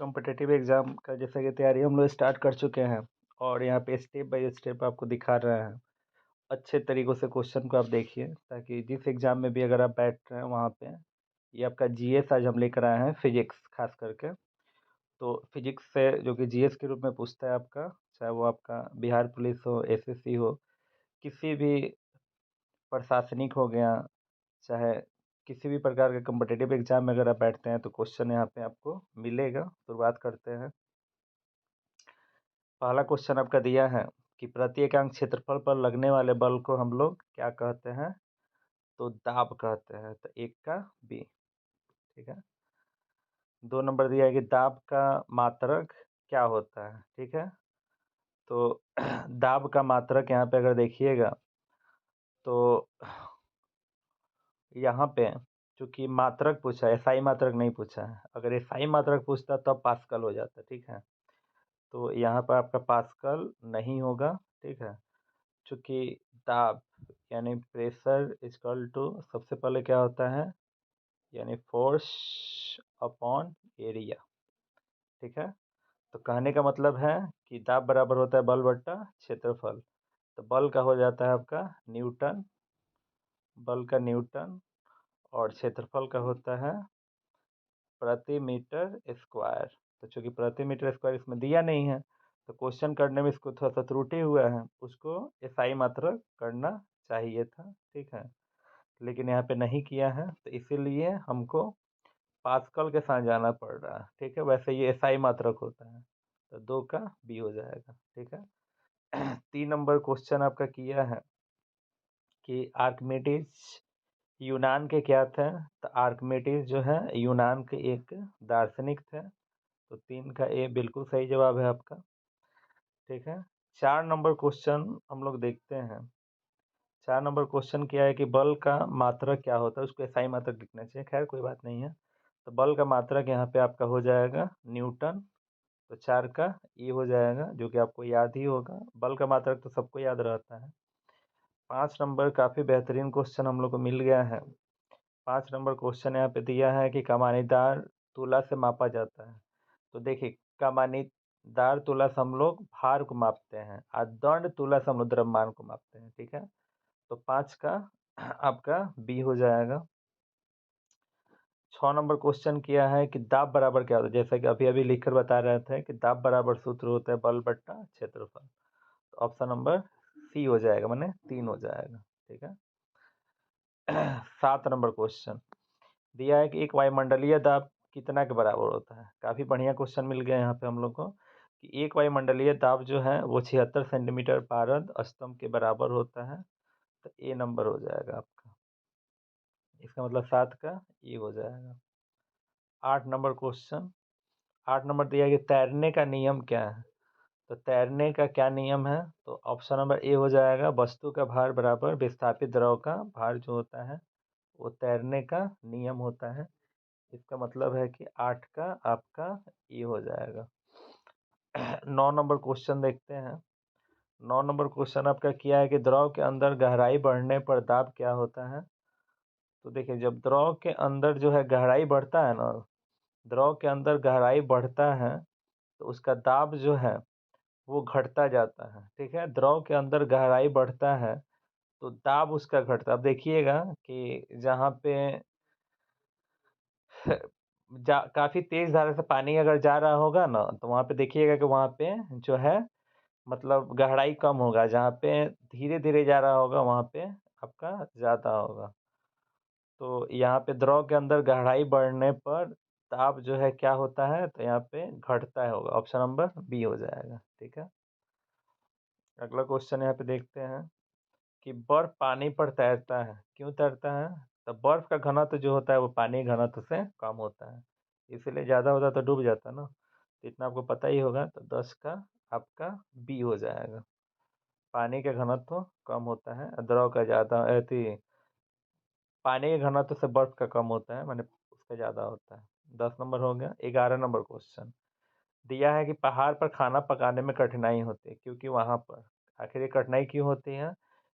Competitive exam का जैसे कि तैयारी हम लोग स्टार्ट कर चुके हैं और यहाँ पे स्टेप बाय स्टेप आपको दिखा रहे हैं। अच्छे तरीक़ों से क्वेश्चन को आप देखिए ताकि जिस एग्ज़ाम में भी अगर आप बैठ रहे हैं वहाँ पे ये आपका जीएस आज हम लेकर आए हैं फिज़िक्स ख़ास करके। तो फिज़िक्स से जो कि जीएस के रूप में पूछता है आपका, चाहे वो आपका बिहार पुलिस हो, एसएससी हो, किसी भी प्रशासनिक हो गया, चाहे किसी भी प्रकार के कॉम्पिटिटिव एग्ज़ाम में अगर आप बैठते हैं तो क्वेश्चन यहाँ पे आपको मिलेगा। शुरुआत करते हैं। पहला क्वेश्चन आपका दिया है कि प्रति एकांक क्षेत्रफल पर लगने वाले बल को हम लोग क्या कहते हैं? तो दाब कहते हैं। तो 1 का बी, ठीक है। 2 नंबर दिया है कि दाब का मात्रक क्या होता है? ठीक है। तो दाब का मात्रक यहाँ पे अगर देखिएगा तो यहाँ पे चूँकि मात्रक पूछा है, एसआई मात्रक नहीं पूछा है। अगर एसआई मात्रक पूछता तब पास्कल हो जाता, ठीक है। तो यहाँ पर आपका पास्कल नहीं होगा, ठीक है। चूँकि दाब यानी प्रेशर इक्वल टू सबसे पहले क्या होता है, यानी फोर्स अपॉन एरिया, ठीक है। तो कहने का मतलब है कि दाब बराबर होता है बल बट्टा क्षेत्रफल। तो बल का हो जाता है आपका न्यूटन, बल का न्यूटन, और क्षेत्रफल का होता है प्रति मीटर स्क्वायर। तो चूँकि प्रति मीटर स्क्वायर इसमें दिया नहीं है तो क्वेश्चन करने में इसको थोड़ा सा त्रुटि हुआ है, उसको एसआई मात्रक करना चाहिए था, ठीक है। लेकिन यहाँ पे नहीं किया है तो इसीलिए हमको पास्कल के साथ जाना पड़ रहा है, ठीक है। वैसे ये एसआई मात्रक होता है। तो 2 का बी हो जाएगा, ठीक है। 3 नंबर क्वेश्चन आपका किया है कि आर्किमिडीज यूनान के क्या थे? तो आर्किमिडीज जो है यूनान के एक दार्शनिक थे। तो 3 का ए बिल्कुल सही जवाब है आपका, ठीक है। 4 नंबर क्वेश्चन हम लोग देखते हैं। 4 नंबर क्वेश्चन क्या है कि बल का मात्रक क्या होता है? उसको एसआई मात्रक लिखना चाहिए, खैर कोई बात नहीं है। तो बल का मात्रक यहाँ पे आपका हो जाएगा न्यूटन। तो 4 का ई हो जाएगा, जो कि आपको याद ही होगा। बल का मात्रक तो सबको याद रहता है। 5 नंबर काफ़ी बेहतरीन क्वेश्चन हम लोग को मिल गया है। 5 नंबर क्वेश्चन यहाँ पे दिया है कि कमानीदार तुला से मापा जाता है। तो देखिए, कमानीदार तुला से हम लोग भार को मापते हैं और दंड तुला से हम लोग द्रव्यमान को मापते हैं, ठीक है। तो 5 का आपका बी हो जाएगा। 6 नंबर क्वेश्चन किया है कि दाब बराबर क्या होता है? जैसा कि अभी लिखकर बता रहे थे कि दाब बराबर सूत्र होता है बल बट्टा क्षेत्रफल। तो ऑप्शन नंबर सी हो जाएगा, माने 3 हो जाएगा, ठीक है। 7 नंबर क्वेश्चन दिया है कि एक वायुमंडलीय दाब कितना के बराबर होता है? काफ़ी बढ़िया क्वेश्चन मिल गया यहाँ पे हम लोग को कि एक वायुमंडलीय दाब जो है वो 76 सेंटीमीटर पारद स्तंभ के बराबर होता है। तो ए नंबर हो जाएगा आपका, इसका मतलब 7 का ये हो जाएगा। 8 नंबर क्वेश्चन, 8 नंबर दिया है कि तैरने का नियम क्या है? तो तैरने का क्या नियम है? तो ऑप्शन नंबर ए हो जाएगा, वस्तु का भार बराबर विस्थापित द्रव का भार जो होता है वो तैरने का नियम होता है। इसका मतलब है कि 8 का आपका ये हो जाएगा। 9 नंबर क्वेश्चन देखते हैं। 9 नंबर क्वेश्चन आपका किया है कि द्रव के अंदर गहराई बढ़ने पर दाब क्या होता है? तो देखिए, जब द्रव के अंदर जो है गहराई बढ़ता है ना, द्रव के अंदर गहराई बढ़ता है तो उसका दाब जो है वो घटता जाता है, ठीक है। द्रव के अंदर गहराई बढ़ता है तो दाब उसका घटता है। अब देखिएगा कि जहाँ पे काफ़ी तेज़ धारा से पानी अगर जा रहा होगा ना तो वहाँ पे देखिएगा कि वहाँ पे जो है मतलब गहराई कम होगा, जहाँ पे धीरे-धीरे जा रहा होगा वहाँ पे आपका ज़्यादा होगा। तो यहाँ पे द्रव के अंदर गहराई बढ़ने पर दाब जो है क्या होता है? तो यहाँ पे घटता है होगा। ऑप्शन नंबर बी हो जाएगा, ठीक है। अगला क्वेश्चन यहाँ पे देखते हैं कि बर्फ पानी पर तैरता है, क्यों तैरता है? तो बर्फ का घनत्व जो होता है वो पानी घनत्व से कम होता है, इसीलिए ज़्यादा होता तो डूब जाता ना। तो इतना आपको पता ही होगा। तो 10 का आपका बी हो जाएगा। पानी का घनत्व कम होता है, द्रव का ज़्यादा पानी के घनत्व से बर्फ का कम होता है, माने उसका ज़्यादा होता है। 10 नंबर हो गया। 11 नंबर क्वेश्चन दिया है कि पहाड़ पर खाना पकाने में कठिनाई होती है, क्योंकि वहाँ पर आखिर ये कठिनाई क्यों होती है?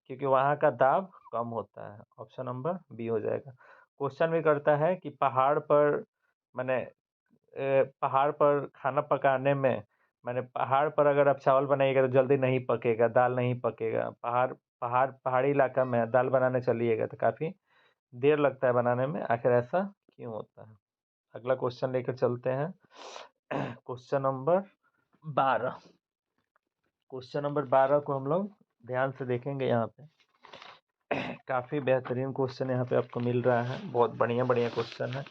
क्योंकि वहाँ का दाब कम होता है। ऑप्शन नंबर बी हो जाएगा। क्वेश्चन भी करता है कि पहाड़ पर माने पहाड़ पर खाना पकाने में, माने पहाड़ पर अगर आप चावल बनाइएगा तो जल्दी नहीं पकेगा, दाल नहीं पकेगा। पहाड़ी इलाका में दाल बनाने चलिएगा तो काफ़ी देर लगता है बनाने में। आखिर ऐसा क्यों होता है? अगला क्वेश्चन लेकर चलते हैं। Question number 12। क्वेश्चन नंबर 12 को हम लोग ध्यान से देखेंगे। यहाँ पे काफ़ी बेहतरीन क्वेश्चन यहाँ पे आपको मिल रहा है, बहुत बढ़िया बढ़िया क्वेश्चन है,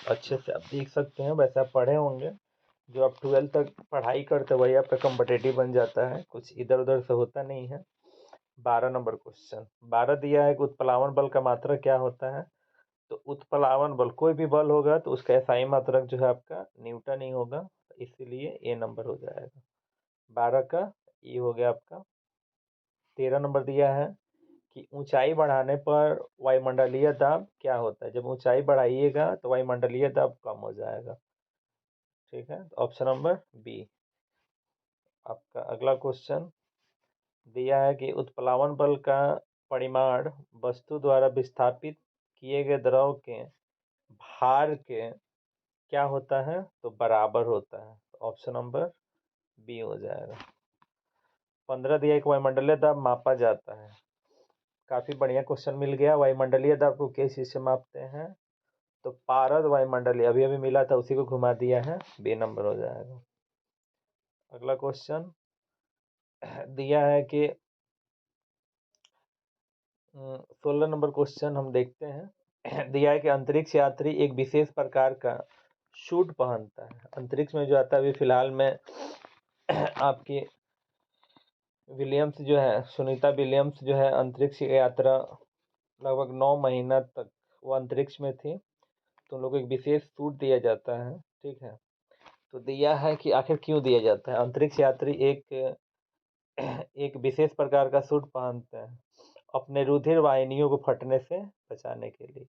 अच्छे से आप देख सकते हैं। वैसे आप पढ़े होंगे, जो आप 12 तक पढ़ाई करते वही आपका कॉम्पिटिटिव बन जाता है, कुछ इधर उधर से होता नहीं है। 12 नंबर क्वेश्चन। 12 दिया है कि उत्प्लावन बल का मात्रक क्या होता है। तो उत्प्लावन बल, कोई भी बल होगा तो उसका एसआई मात्रक जो है आपका न्यूटन ही होगा, तो इसीलिए ए नंबर हो जाएगा। 12 का ई हो गया आपका। 13 नंबर दिया है कि ऊंचाई बढ़ाने पर वायुमंडलीय दाब क्या होता है। जब ऊंचाई बढ़ाइएगा तो वायुमंडलीय दाब कम हो जाएगा। ठीक है, तो ऑप्शन नंबर बी आपका। अगला क्वेश्चन दिया है कि उत्प्लावन बल का परिमाण वस्तु द्वारा विस्थापित किए गए द्रव के भार के क्या होता है, तो बराबर होता है। तो ऑप्शन नंबर बी हो जाएगा। 15 दिया कि वायुमंडलीय दाब मापा जाता है। काफी बढ़िया क्वेश्चन मिल गया। वायुमंडलीय दाब को किस चीज से मापते हैं, तो पारद वायुमंडलीय, अभी अभी मिला था उसी को घुमा दिया है, बी नंबर हो जाएगा। अगला क्वेश्चन दिया है कि 16 नंबर क्वेश्चन हम देखते हैं। दिया है कि अंतरिक्ष यात्री एक विशेष प्रकार का सूट पहनता है। अंतरिक्ष में जो आता है, अभी फिलहाल में आपकी विलियम्स जो है, सुनीता विलियम्स जो है, अंतरिक्ष यात्रा लगभग 9 महीना तक वो अंतरिक्ष में थी, तो उन लोग को एक विशेष सूट दिया जाता है। ठीक है, तो दिया है कि आखिर क्यों दिया जाता है। अंतरिक्ष यात्री एक विशेष प्रकार का सूट पहनते हैं अपने रुधिर वाहिनियों को फटने से बचाने के लिए,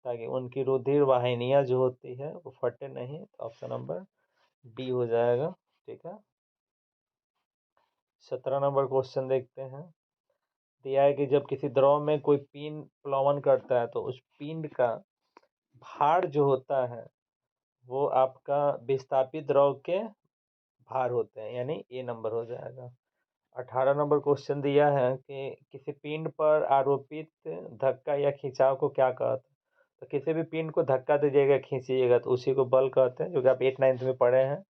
ताकि उनकी रुधिर वाहिनियां जो होती है वो फटे नहीं। ऑप्शन नंबर डी हो जाएगा। ठीक है, 17 नंबर क्वेश्चन देखते हैं। दिया है कि जब किसी द्रव में कोई पिंड प्लवन करता है तो उस पिंड का भार जो होता है वो आपका विस्थापित द्रव के भार होते हैं, यानी ए नंबर हो जाएगा। 18 नंबर क्वेश्चन दिया है कि किसी पिंड पर आरोपित धक्का या खिंचाव को क्या कहते हैं। तो किसी भी पिंड को धक्का दीजिएगा, खींचिएगा, तो उसी को बल कहते हैं, जो कि आप 8th 9th में पढ़े हैं।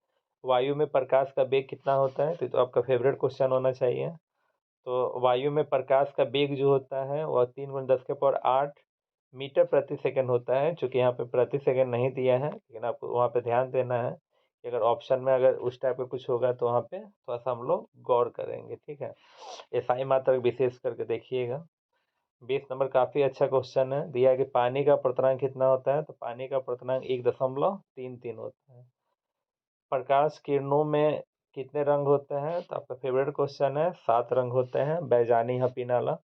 वायु में प्रकाश का वेग कितना होता है, तो आपका फेवरेट क्वेश्चन होना चाहिए। तो वायु में प्रकाश का वेग जो होता है वह 3 × 10⁸ मीटर प्रति सेकंड होता है। चूंकि यहाँ पे प्रति सेकंड नहीं दिया है, लेकिन आपको वहाँ पे ध्यान देना है कि अगर ऑप्शन में अगर उस टाइप का कुछ होगा तो वहाँ पे थोड़ा सा हम लोग गौर करेंगे। ठीक है, एसआई मात्रक विशेष करके देखिएगा। 20 नंबर काफ़ी अच्छा क्वेश्चन है। दिया है कि पानी का अपर्तनांक कितना होता है, तो पानी का अपर्तनांक 1.33 होता है। प्रकाश किरणों में कितने रंग होते हैं, तो आपका फेवरेट क्वेश्चन है, 7 रंग होते हैं, बैजानी हपीनाला।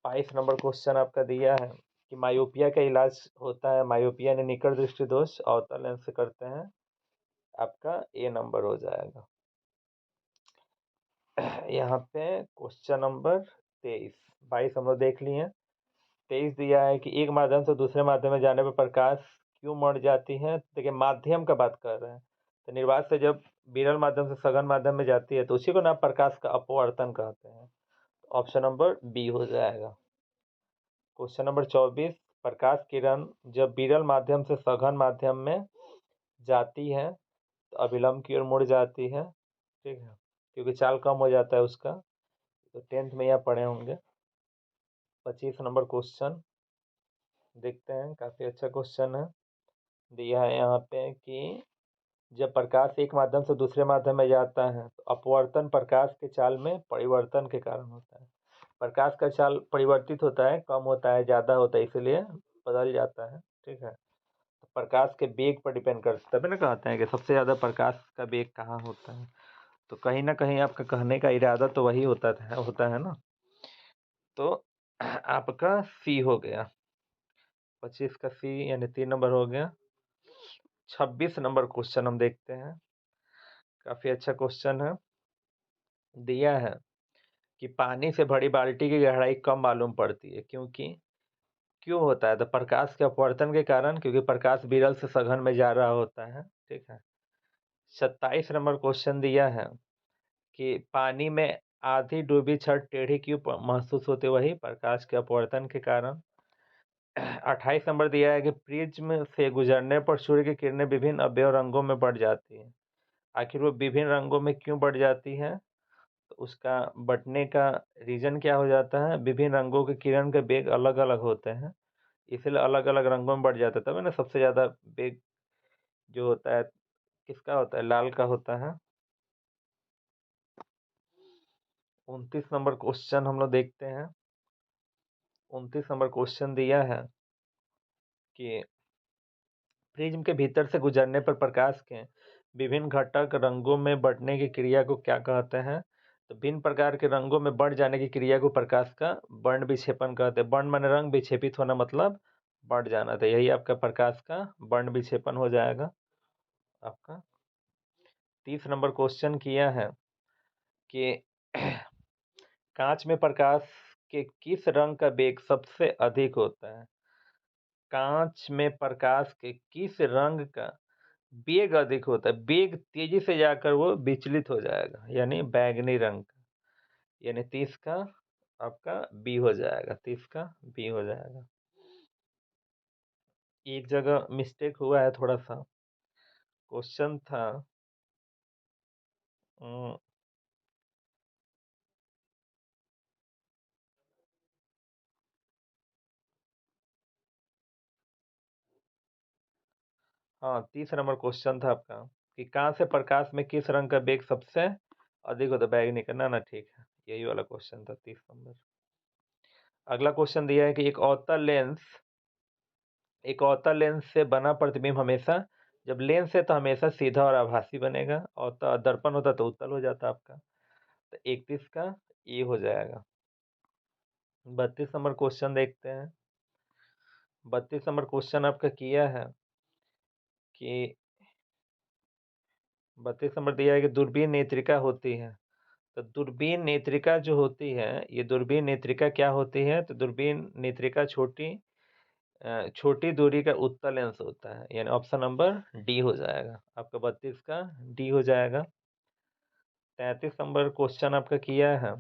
22 नंबर क्वेश्चन आपका दिया है कि मायोपिया का इलाज होता है, मायोपिया ने निकट दृष्टि दोष अवतल लेंस से करते हैं, आपका ए नंबर हो जाएगा। यहाँ पे क्वेश्चन नंबर 23, 22 हम लोग देख लिए हैं। 23 दिया है कि एक माध्यम से दूसरे माध्यम में जाने पर प्रकाश क्यों मर जाती है। देखिए, माध्यम का बात कर रहे हैं, तो निर्वात से जब विरल माध्यम से सघन माध्यम में जाती है तो उसी को ना प्रकाश का अपवर्तन कहते हैं। ऑप्शन नंबर बी हो जाएगा। क्वेश्चन नंबर 24, प्रकाश किरण जब विरल माध्यम से सघन माध्यम में जाती है तो अभिलंब की ओर मुड़ जाती है। ठीक है, क्योंकि चाल कम हो जाता है उसका, तो 10th में यह पढ़े होंगे। 25 नंबर क्वेश्चन देखते हैं, काफ़ी अच्छा क्वेश्चन है। दिया है यहाँ पे कि जब प्रकाश एक माध्यम से दूसरे माध्यम में जाता है तो अपवर्तन प्रकाश के चाल में परिवर्तन के कारण होता है। प्रकाश का चाल परिवर्तित होता है, कम होता है, ज़्यादा होता है, इसलिए बदल जाता है। ठीक है, तो प्रकाश के वेग पर डिपेंड करता है, तभी ना कहते हैं कि सबसे ज़्यादा प्रकाश का वेग कहाँ होता है। तो कहीं ना कहीं आपका कहने का इरादा तो वही होता है ना। तो आपका सी हो गया। 25 का सी यानी 3 नंबर हो गया। 26 नंबर क्वेश्चन हम देखते हैं, काफ़ी अच्छा क्वेश्चन है। दिया है कि पानी से भरी बाल्टी की गहराई कम मालूम पड़ती है, क्योंकि क्यों होता है? तो प्रकाश के अपवर्तन के कारण, क्योंकि प्रकाश विरल से सघन में जा रहा होता है, ठीक है। 27 नंबर क्वेश्चन दिया है कि पानी में आधी डूबी छत टेढ़ी क्यों महसूस होती है? वही प्रकाश के अपवर्तन के कारण। 28 नंबर दिया है कि प्रिज्म से गुजरने पर सूर्य की किरणें विभिन्न अवयव रंगों में बढ़ जाती है। आखिर वो विभिन्न रंगों में क्यों बढ़ जाती है? तो उसका बढ़ने का रीजन क्या हो जाता है? विभिन्न रंगों के किरण के वेग अलग अलग होते हैं, इसलिए अलग अलग रंगों में बढ़ जाता है। तब है ना, सबसे ज्यादा वेग जो होता है किसका होता है? लाल का होता है। 29 नंबर क्वेश्चन हम लोग देखते हैं। 29 नंबर क्वेश्चन दिया है कि प्रिज्म के भीतर से गुजरने पर प्रकाश के विभिन्न घटक रंगों में बढ़ने की क्रिया को क्या कहते हैं? तो भिन्न प्रकार के रंगों में बढ़ जाने की क्रिया को प्रकाश का वर्ण विक्षेपण कहते हैं। वर्ण माने रंग, विक्षेपित होना मतलब बढ़ जाना, तो यही आपका प्रकाश का वर्ण विक्षेपण हो जाएगा आपका। 30 नंबर क्वेश्चन किया है कि कांच में प्रकाश के किस रंग का वेग सबसे अधिक होता है? कांच में प्रकाश के किस रंग का वेग अधिक होता है? वेग तेजी से जाकर वो विचलित हो जाएगा, यानी बैंगनी रंग का, यानी 30 का आपका बी हो जाएगा, 30 का बी हो जाएगा। एक जगह मिस्टेक हुआ है थोड़ा सा, क्वेश्चन था हाँ 30 नंबर क्वेश्चन था आपका कि कहाँ से प्रकाश में किस रंग का वेग सबसे अधिक होता है? बैंगनी का ना, ठीक है, यही वाला क्वेश्चन था 30 नंबर। अगला क्वेश्चन दिया है कि एक अवतल लेंस से बना प्रतिबिंब हमेशा, जब लेंस है तो हमेशा सीधा और आभासी बनेगा, और दर्पण होता तो उत्तल हो जाता आपका। तो 31 का ये हो जाएगा। 32 नंबर क्वेश्चन देखते हैं। 32 नंबर क्वेश्चन आपका किया है कि 32 नंबर दिया है कि दूरबीन नेत्रिका होती है। तो दूरबीन नेत्रिका जो होती है, ये दूरबीन नेत्रिका क्या होती है? तो दूरबीन नेत्रिका छोटी दूरी का उत्तल लेंस होता है, यानी ऑप्शन नंबर डी हो जाएगा आपका। 32 का डी हो जाएगा। 33 नंबर क्वेश्चन आपका किया है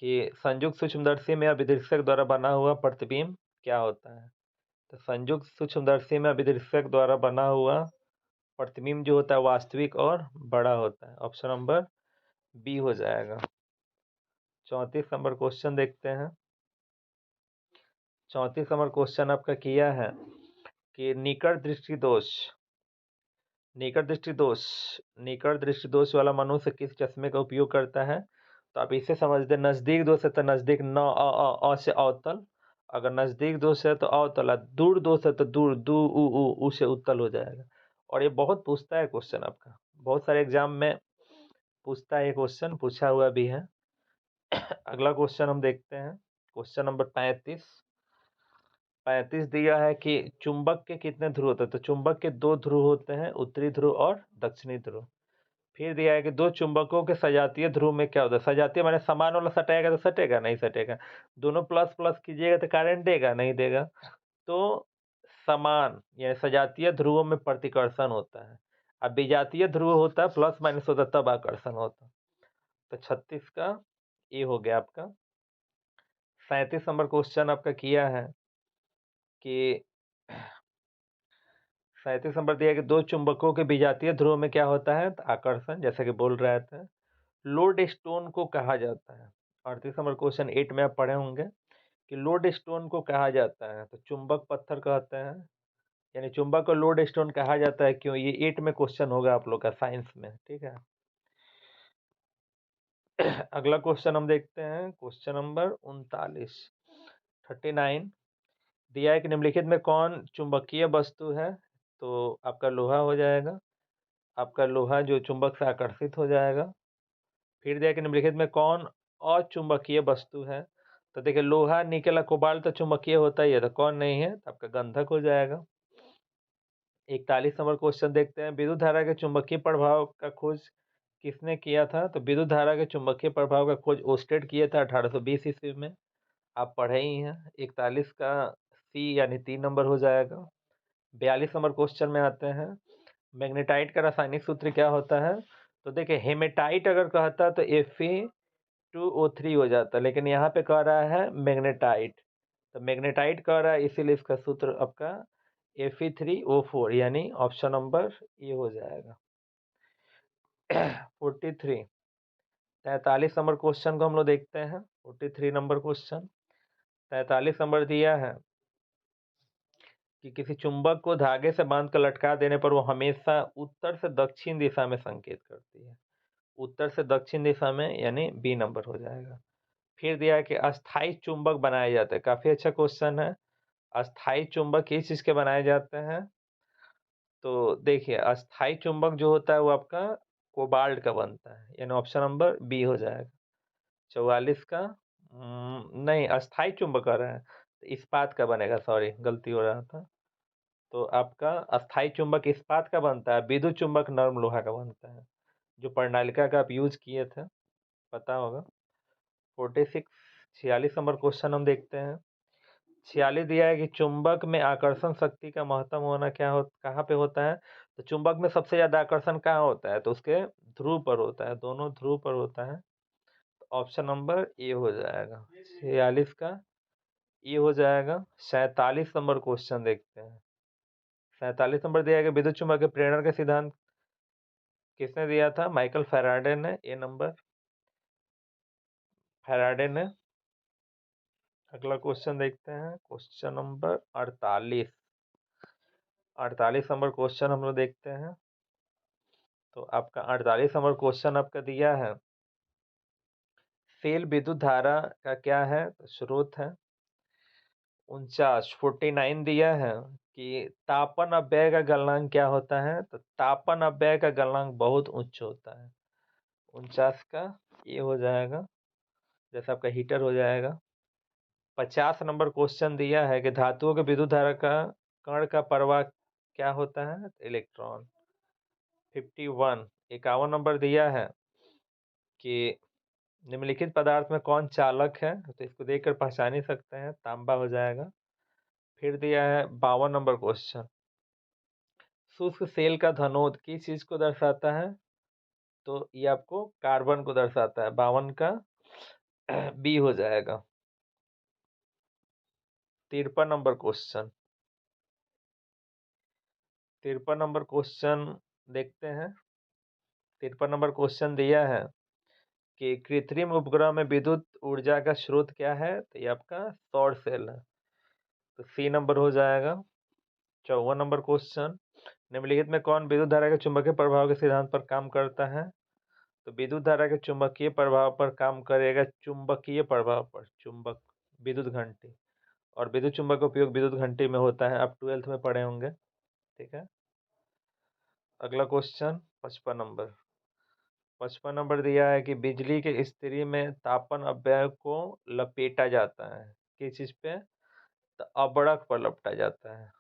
कि संयुक्त सूक्ष्मदर्शी में अभिदर्शक द्वारा बना हुआ प्रतिबिंब क्या होता है? तो संयुक्त सूक्ष्मदर्शी में अभिदर्शक द्वारा बना हुआ प्रतिबिंब जो होता है वास्तविक और बड़ा होता है, ऑप्शन नंबर बी हो जाएगा। 34 नंबर क्वेश्चन देखते हैं। 34 नंबर क्वेश्चन आपका किया है कि निकट दृष्टि दोष वाला मनुष्य किस चश्मे का उपयोग करता है? तो आप इसे समझते, नजदीक दोष है तो नजदीक न अ से अवतल, अगर नजदीक दोष है तो अवतल, दूर दोष है तो दूर दू उ से उत्तल हो जाएगा। और ये बहुत पूछता है क्वेश्चन आपका, बहुत सारे एग्जाम में पूछता है, ये क्वेश्चन पूछा हुआ भी है। अगला क्वेश्चन हम देखते हैं, क्वेश्चन नंबर 35। 35 दिया है कि चुंबक के कितने ध्रुव होते हैं? तो चुंबक के 2 ध्रुव होते हैं, उत्तरी ध्रुव और दक्षिणी ध्रुव। फिर दिया है कि 2 चुंबकों के सजातीय ध्रुव में क्या होता है? सजातीय माने समान वाला सटाएगा तो सटेगा, नहीं सटेगा। दोनों प्लस प्लस कीजिएगा तो करंट देगा, नहीं देगा। तो समान यानी सजातीय ध्रुवों में प्रतिकर्षण होता है, अब विजातीय ध्रुव होता है प्लस माइनस होता है तब आकर्षण होता है। तो 36 का ये हो गया आपका। 37 नंबर क्वेश्चन आपका किया है कि 37 नंबर दिया कि 2 चुंबकों के विजातीय ध्रुव में क्या होता है? तो आकर्षण, जैसे कि बोल रहे थे। लोड स्टोन को कहा जाता है। 38 नंबर क्वेश्चन 8 में आप पढ़े होंगे कि लोड स्टोन को कहा जाता है, तो चुंबक पत्थर कहते हैं, यानी चुंबक को लोड स्टोन कहा जाता है क्यों? ये 8 में क्वेश्चन होगा आप लोग का साइंस में, ठीक है। अगला क्वेश्चन हम देखते हैं, क्वेश्चन नंबर 39 दिया है कि निम्नलिखित में कौन चुंबकीय वस्तु है? तो आपका लोहा हो जाएगा, आपका लोहा जो चुंबक से आकर्षित हो जाएगा। फिर दिया कि निम्नलिखित में कौन अचुंबकीय वस्तु है? तो देखिए लोहा, निकेल और कोबाल्ट तो चुंबकीय होता ही है, तो कौन नहीं है? तो आपका गंधक हो जाएगा। 41 नंबर क्वेश्चन देखते हैं, विद्युत धारा के चुंबकीय प्रभाव का खोज किसने किया था? तो विद्युत धारा के चुंबकीय प्रभाव का खोज ओस्टेड किया था 1820 ईस्वी में, आप पढ़े ही हैं। 41 का सी यानी 3 नंबर हो जाएगा। 42 नंबर क्वेश्चन में आते हैं। मैग्नेटाइट का रासायनिक सूत्र क्या होता है? तो देखिए, हेमेटाइट अगर कहता तो Fe2O3 हो जाता, लेकिन यहाँ पे कह रहा है मैग्नेटाइट, तो मैग्नेटाइट कह रहा है, इसीलिए इसका सूत्र आपका Fe3O4 यानी ऑप्शन नंबर ये हो जाएगा। 43 43 नंबर क्वेश्चन को हम लोग देखते हैं। 43 नंबर क्वेश्चन, 43 नंबर दिया है कि किसी चुंबक को धागे से बांध कर लटका देने पर वो हमेशा उत्तर से दक्षिण दिशा में संकेत करती है। उत्तर से दक्षिण दिशा में यानी बी नंबर हो जाएगा। फिर दिया है कि अस्थाई चुंबक बनाए जाते हैं। काफी अच्छा क्वेश्चन है। अस्थाई चुंबक किस चीज के बनाए जाते हैं? तो देखिए, अस्थाई चुंबक जो होता है वो आपका कोबाल्ट का बनता है, यानी ऑप्शन नंबर बी हो जाएगा। 44 का नहीं, अस्थाई चुंबक आ रहा है तो इस्पात का बनेगा, सॉरी गलती हो रहा था। तो आपका अस्थाई चुंबक इस्पात का बनता है, विद्युत चुंबक नर्म लोहा का बनता है, जो प्रणालिका का आप यूज किए थे, पता होगा। 46 46 नंबर क्वेश्चन हम देखते हैं। 46 दिया है कि चुंबक में आकर्षण शक्ति का महत्तम होना कहाँ पे होता है? तो चुंबक में सबसे ज्यादा आकर्षण कहाँ होता है? तो उसके ध्रुव पर होता है, दोनों ध्रुव पर होता है। तो ऑप्शन नंबर ए हो जाएगा 46 का, ये हो जाएगा। 47 नंबर क्वेश्चन देखते हैं। 47 नंबर दिया गया, विद्युत चुंबक के प्रेरण का सिद्धांत किसने दिया था? माइकल फैराडे ने। ए नंबर, फैराडे ने। अगला क्वेश्चन देखते हैं, क्वेश्चन नंबर 48। 48 नंबर क्वेश्चन हम लोग देखते हैं। तो आपका 48 नंबर क्वेश्चन आपका दिया है, सेल विद्युत धारा का क्या है? तो स्रोत है। 49 दिया है कि तापन अपव्यय का गलनांक क्या होता है? तो तापन अपव्यय का गलनांक बहुत उच्च होता है। 49 का ये हो जाएगा, जैसे आपका हीटर हो जाएगा। 50 नंबर क्वेश्चन दिया है कि धातुओं के विद्युत धारा का कण का प्रवाह क्या होता है? तो इलेक्ट्रॉन। 51 नंबर दिया है कि निम्नलिखित पदार्थ में कौन चालक है? तो इसको देखकर पहचान ही सकते हैं, तांबा हो जाएगा। फिर दिया है 52 नंबर क्वेश्चन, शुष्क सेल का धनोद किस चीज को दर्शाता है? तो ये आपको कार्बन को दर्शाता है। 52 का बी हो जाएगा। 53 नंबर क्वेश्चन, 53 नंबर क्वेश्चन देखते हैं। 53 नंबर क्वेश्चन दिया है कि कृत्रिम उपग्रह में विद्युत ऊर्जा का स्रोत क्या है? तो ये आपका सौर सेल है, तो सी नंबर हो जाएगा। 54 नंबर क्वेश्चन, निम्नलिखित में कौन विद्युत धारा के चुंबकीय प्रभाव के सिद्धांत पर काम करता है? तो विद्युत धारा के चुंबकीय प्रभाव पर काम करेगा, चुंबकीय प्रभाव पर, चुंबक, विद्युत घंटी। और विद्युत चुंबक का उपयोग विद्युत घंटी में होता है, आप 12th में पढ़े होंगे, ठीक है। अगला क्वेश्चन 55 नंबर, 55 नंबर दिया है कि बिजली के स्त्री में तापन अपव्यय को लपेटा जाता है, किस चीज पे? तो अबड़क पर लपटा जाता है।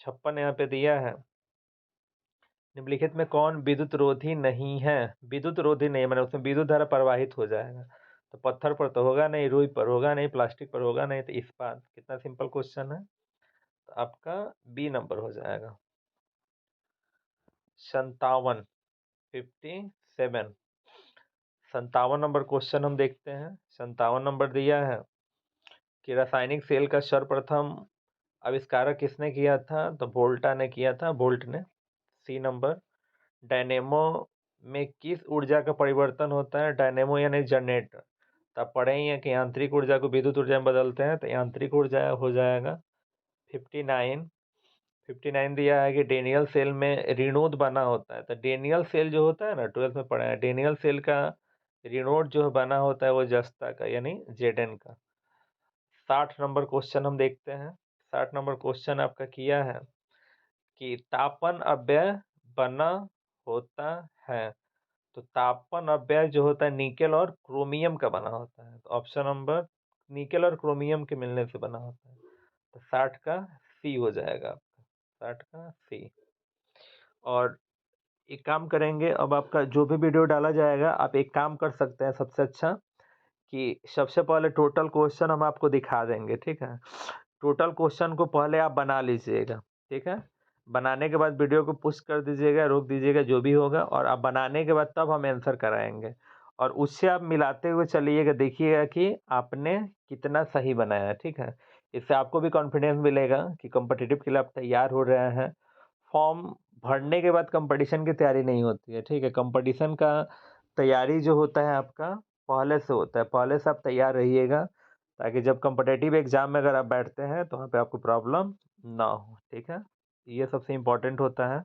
56 यहाँ पे दिया है, निम्नलिखित में कौन विद्युत रोधी नहीं है? विद्युत रोधी नहीं मतलब उसमें विद्युत धारा प्रवाहित हो जाएगा, तो पत्थर पर तो होगा नहीं, रुई पर होगा नहीं, प्लास्टिक पर होगा नहीं, तो इस्पात। कितना सिंपल क्वेश्चन है, तो आपका बी नंबर हो जाएगा। 57 57 57 नंबर क्वेश्चन हम देखते हैं। 57 नंबर दिया है कि रासायनिक सेल का सर्वप्रथम आविष्कारक किसने किया था? तो वोल्टा ने किया था, वोल्ट ने। सी नंबर। डायनेमो में किस ऊर्जा का परिवर्तन होता है? डायनेमो यानी जनरेटर, तो आप पढ़े ही हैं कि यांत्रिक ऊर्जा को विद्युत ऊर्जा में बदलते हैं, तो यांत्रिक ऊर्जा हो जाएगा। 59 दिया है कि डेनियल सेल में ऋणोद बना होता है, तो डेनियल सेल जो होता है ना, 12th में पढ़ा है, डेनियल सेल का ऋणोद जो बना होता है वो जस्ता का यानी जेडन का। 60 नंबर क्वेश्चन हम देखते हैं। 60 नंबर क्वेश्चन आपका किया है कि तापन अपव्यय बना होता है, तो तापन अपव्यय जो होता है निकेल और क्रोमियम का बना होता है, तो ऑप्शन नंबर निकेल और क्रोमियम के मिलने से बना होता है, तो 60 का सी हो जाएगा आपका, 60 का सी। और एक काम करेंगे, अब आपका जो भी वीडियो डाला जाएगा, आप एक काम कर सकते हैं सबसे अच्छा, कि सबसे पहले टोटल क्वेश्चन हम आपको दिखा देंगे, ठीक है। टोटल क्वेश्चन को पहले आप बना लीजिएगा, ठीक है? बनाने के बाद वीडियो को पुश कर दीजिएगा, रोक दीजिएगा जो भी होगा, और अब बनाने के बाद तब हम आंसर कराएँगे। और उससे आप मिलाते हुए चलिएगा, देखिएगा कि आपने कितना सही बनाया है, ठीक है? इससे आपको भी कॉन्फिडेंस मिलेगा कि कॉम्पिटिटिव के लिए आप तैयार हो रहे हैं। फॉर्म भरने के बाद कॉम्पिटिशन की तैयारी नहीं होती है, ठीक है? कॉम्पिटिशन का तैयारी जो होता है आपका पहले से होता है, पहले से आप तैयार रहिएगा, ताकि जब कॉम्पिटिटिव एग्ज़ाम में अगर आप बैठते हैं तो वहाँ पे आपको प्रॉब्लम ना हो, ठीक है? ये सबसे इम्पोर्टेंट होता है।